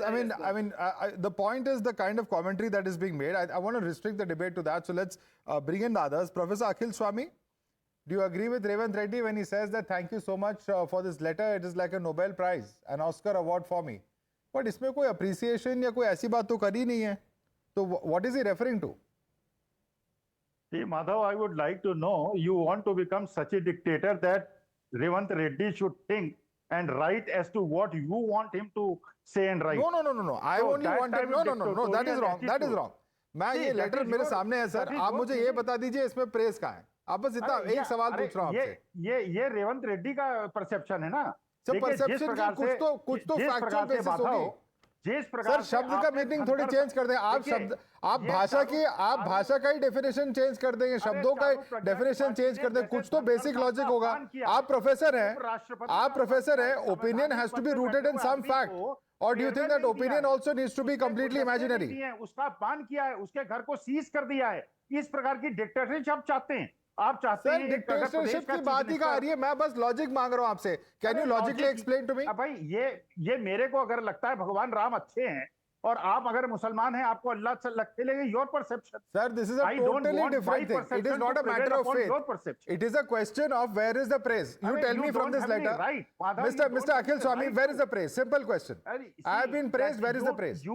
is, the point is the kind of commentary that is being made. I want to restrict the debate to that. So let's bring in the others. Professor Akhil Swami, do you agree with Revanth Reddy when he says that thank you so much for this letter? It is like a Nobel Prize, an Oscar award for me. But इसमें कोई appreciation या कोई ऐसी बात तो करी नहीं है. So what is he referring to? See, Madhav, I would like to know, you want to become such a dictator that Revanth Reddy should think and write as to what you want him to say and write. No. I So only that want him. type No. of That is wrong. That is attitude. wrong. मैं See, ये that letter is मेरे your- सामने है sir. that is आप your मुझे ये feeling. बता दीजिए इसमें प्रेस कहाँ है. आप बस इतना एक सवाल पूछ रहा हूँ आपसे. ये रेवंत रेड्डी का परसेप्शन है ना. सर देखिए, जिस परसेप्शन प्रकार की से- कुछ तो जिस फैक्चुअल प्रकार से बेसिस बात हो, होगी. जिस प्रकार सर से शब्द का आपने मीनिंग थोड़ी धनकर- चेंज कर दें. आप देखिए, शब्द आप ये भाषा की चारों- आप भाषा का ही डेफिनेशन चेंज कर देंगे. शब्दों का चारों प्रज्ञा डेफिनेशन की चेंज कर दें. जैसे कुछ तो धनकर बेसिक साहब लॉजिक का होगा. अपमान किया, आप प्रोफेसर हैं. उपराष्ट्रपति आप का प्रोफेसर हैं. अपमान किया, opinion has to be rooted in some fact. Or do you think that opinion also needs to be completely imaginary? उसका अपमान किया है, उसके घर को सीज कर दिया है. इस प्रकार की डिक्टेटरशिप आप चाहते हैं. आप चाहते सर हैं डिक्टेटरशिप की बात ही कहाँ आ रही है. मैं बस लॉजिक मांग रहा हूँ आपसे. Can you logically explain to me? भाई ये मेरे को अगर लगता है भगवान राम अच्छे हैं और आप अगर मुसलमान हैं, आपको अल्लाह से लगते लगे, your perception. Sir, this is a totally different thing. It is not a matter of faith. It is a question of where is the praise. You tell me from this letter. Mr. Akhil Swami, where is the praise? Simple question. I have been praised. Where is the praise?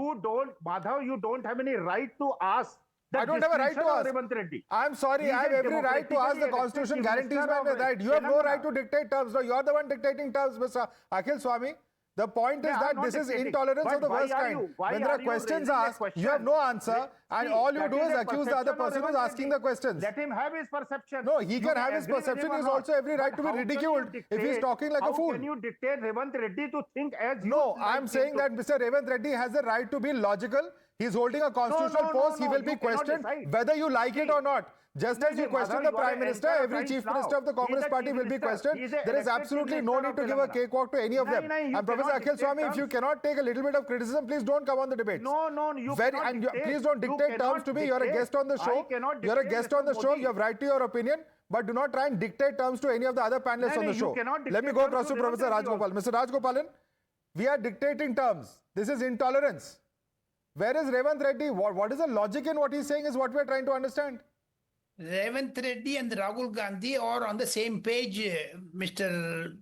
Madhav, you don't have any right to ask. I don't have a right to ask. Revanth Reddy. I'm sorry. I have every right to ask. The Constitution guarantees my right. You have no right to dictate terms. No, you are the one dictating terms, Mr. Akhil Swami. The point is that this is intolerance of the worst kind. When there are questions asked, you have no answer, and all you do is accuse the other person who's asking the questions. Let him have his perception. No, he can have his perception. He has also every right to be ridiculed if he's talking like a fool. How can you dictate Revanth Reddy to think as you? No, I'm saying that Mr. Revanth Reddy has the right to be logical. He's holding a constitutional post. He will be questioned whether you like it or not. Just as you question the Prime Minister, every Chief Minister of the Congress Party will be questioned. There is absolutely no need to give a cakewalk to any of them. And Professor Akhil Swami, if you cannot take a little bit of criticism, please don't come on the debates. Please don't dictate terms to me. You're a guest on the show. You're a guest on the show. You have right to your opinion. But do not try and dictate terms to any of the other panelists on the show. Let me go across to Professor Rajgopal. Mr. Rajgopalan, we are dictating terms. This is intolerance. Where is Revanth Reddy? What is the logic in what he's saying is what we're trying to understand. Revanth Reddy and Rahul Gandhi are on the same page, Mr.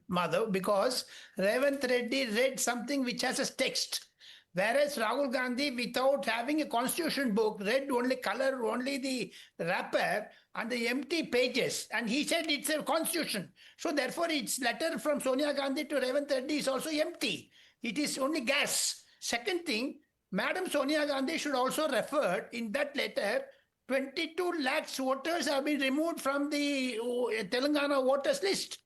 Madhav, because Revanth Reddy read something which has a text, whereas Rahul Gandhi, without having a constitution book, read only color, only the wrapper and the empty pages, and he said it's a constitution. So therefore, its letter from Sonia Gandhi to Revanth Reddy is also empty. It is only gas. Second thing, Madam Sonia Gandhi should also refer in that letter 22 lakhs voters have been removed from the Telangana voters list.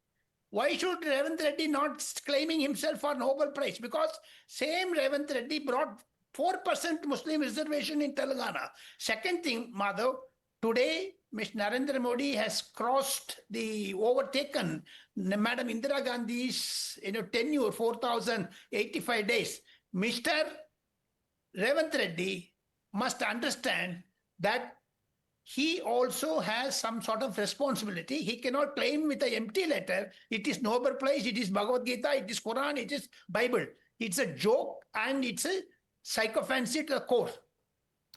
Why should Revanth Reddy not claiming himself for Nobel Prize? Because same Revanth Reddy brought 4% Muslim reservation in Telangana. Second thing, Madhav, today Mr. Narendra Modi has overtaken Madam Indira Gandhi's tenure, 4,085 days. Mr. Revanth Reddy must understand that he also has some sort of responsibility. He cannot claim with an empty letter, it is Nobel Prize, it is Bhagavad Gita, it is Quran, it is Bible. It's a joke and it's a sycophancy to the core.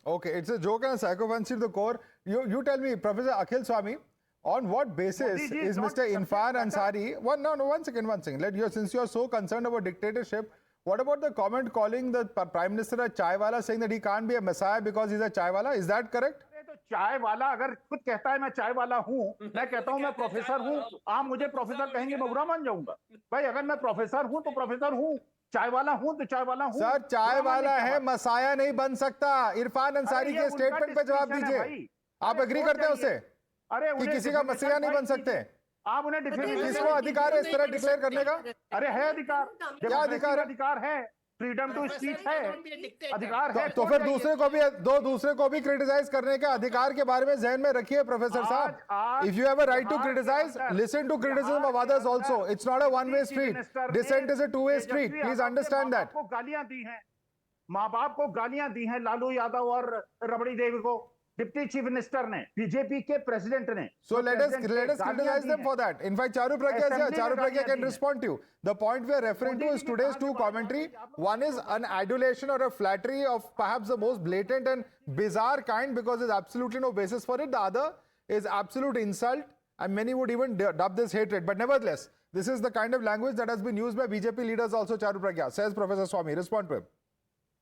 Okay, it's a joke and a sycophancy to the core. You tell me, Professor Akhil Swami, on what basis is Mr. Irfan Ansari... One second. Since you are so concerned about dictatorship, what about the comment calling the Prime Minister a chaiwala, saying that he can't be a messiah because he's a chaiwala? Is that correct? चाय वाला अगर खुद कहता है मैं चाय वाला हूँ, मैं कहता हूँ मैं प्रोफेसर हूँ, आप मुझे प्रोफेसर कहेंगे मैं बुरा मान जाऊंगा. भाई अगर मैं प्रोफेसर हूँ तो प्रोफेसर हूँ, चाय वाला हूँ तो चाय वाला हूँ. सर चाय वाला है, मसाया नहीं बन सकता. इरफान अंसारी के स्टेटमेंट पे जवाब दीजिए. आप एग्री करते हैं उससे कि किसी का मसीहा नहीं बन सकते? आप उन्हें किसको अधिकार है इस तरह डिक्लेयर करने का? अरे है अधिकार. क्या अधिकार है? फ्रीडम टू स्पीच है, अधिकार है. तो फिर दूसरे को भी क्रिटिसाइज करने के अधिकार के बारे में ध्यान में रखिए प्रोफेसर साहब. If you have a right to criticise, listen to criticism of others also. It's not a one way street. Dissent is a two way street. Please understand that. गालियां दी हैं, माँ बाप को गालियां दी हैं लालू यादव और रबड़ी देवी को. डिप्टी चीफ मिनिस्टर ने, बीजेपी के प्रेसिडेंट ने. So let us गालियां criticize दी them हैं. for that. In fact, Charu Pragya is here. Assembly Charu में Pragya गालियां can दी हैं. respond to you. The point we are referring to is today's two commentary. One is an adulation or a flattery of perhaps the most blatant and bizarre kind because there's absolutely no basis for it. The other is absolute insult, and many would even dub this hatred. But nevertheless, this is the kind of language that has been used by BJP leaders also, Charu Pragya, says Professor Swami. Respond to him.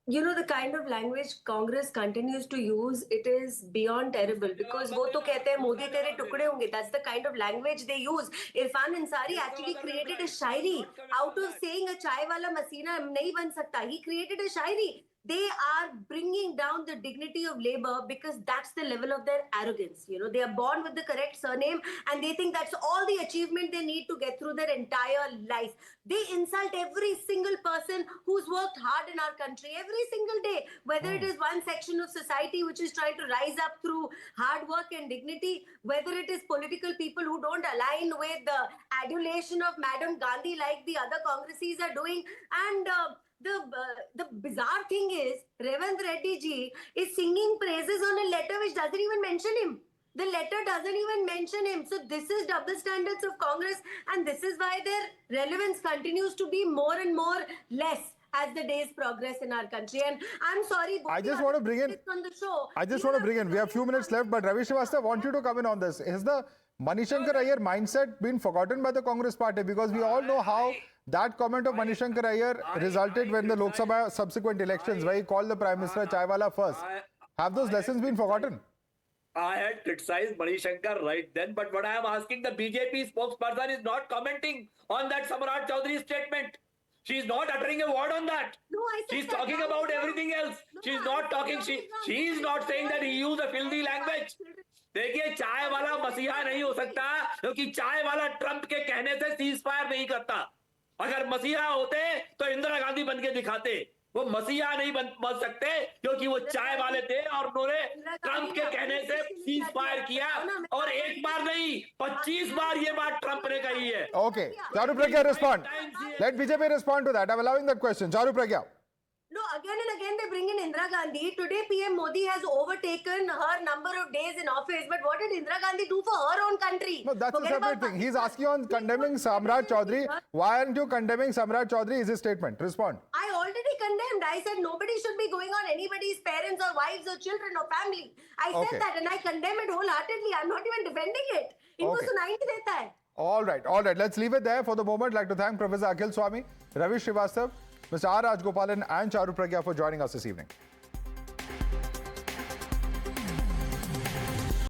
You know, the kind of language Congress continues to use, it is beyond terrible because वो तो कहते हैं मोदी तेरे टुकड़े होंगे. That's the kind of language they use. Irfan Ansari actually created a shairi out of saying a chai wala masina nahi ban sakta. He created a shairi. They are bringing down the dignity of labor because that's the level of their arrogance. You know, they are born with the correct surname and they think that's all the achievement they need to get through their entire life. They insult every single person who's worked hard in our country every single day, whether it is one section of society which is trying to rise up through hard work and dignity, whether it is political people who don't align with the adulation of Madam Gandhi like the other Congresses are doing. And the bizarre thing is, Revant Reddy ji is singing praises on a letter which doesn't even mention him. The letter doesn't even mention him. So this is double standards of Congress, and this is why their relevance continues to be more and more less as the days progress in our country. And I'm sorry, I just want to bring in. on the show. I just want to bring in. We have a few minutes left, but Ravi Srivastava, want you to come in on this. Has the Manishankar Iyer mindset been forgotten by the Congress party? Because we all know how that comment of Manishankar Iyer resulted when the Lok Sabha subsequent elections, where he called the Prime Minister Chaiwala first. Have those lessons been forgotten? I had criticized Manishankar right then, but what I am asking, the BJP spokesperson is not commenting on that Samrat Chaudhary statement. She is not uttering a word on that. No, I said She's that. talking about everything else. No, She's I not said talking. that. She is not saying that he used a filthy language. देखिए, चाय वाला मसीहा नहीं हो सकता क्योंकि चाय वाला ट्रंप के कहने से सीज फायर नहीं करता. अगर मसीहा होते तो इंदिरा गांधी बन के दिखाते. वो मसीहा नहीं बन सकते क्योंकि वो चाय वाले थे और उन्होंने ट्रंप के कहने से सीज फायर किया और एक बार नहीं 25 बार ये बात ट्रंप ने कही है. Okay. Charu Pragya, respond. Let BJP respond to that. I'm allowing that question. Charu Pragya. No, again and again they bring in Indira Gandhi. Today PM Modi has overtaken her number of days in office. But what did Indira Gandhi do for her own country? No, that's Forget a separate about thing. He's Pakistan. asking on condemning Samrat Chaudhary. Why aren't you condemning Samrat Chaudhary? Is his statement. Respond. I already condemned. I said nobody should be going on anybody's parents or wives or children or family. I said Okay. that and I condemn it wholeheartedly. I'm not even defending it. इनको Okay. सुनाई नहीं देता है. All right. Let's leave it there for the moment. I'd like to thank Professor Akhil Swami, Ravi Srivastava, Mr. R. Rajgopalan, and Charu Pragya for joining us this evening.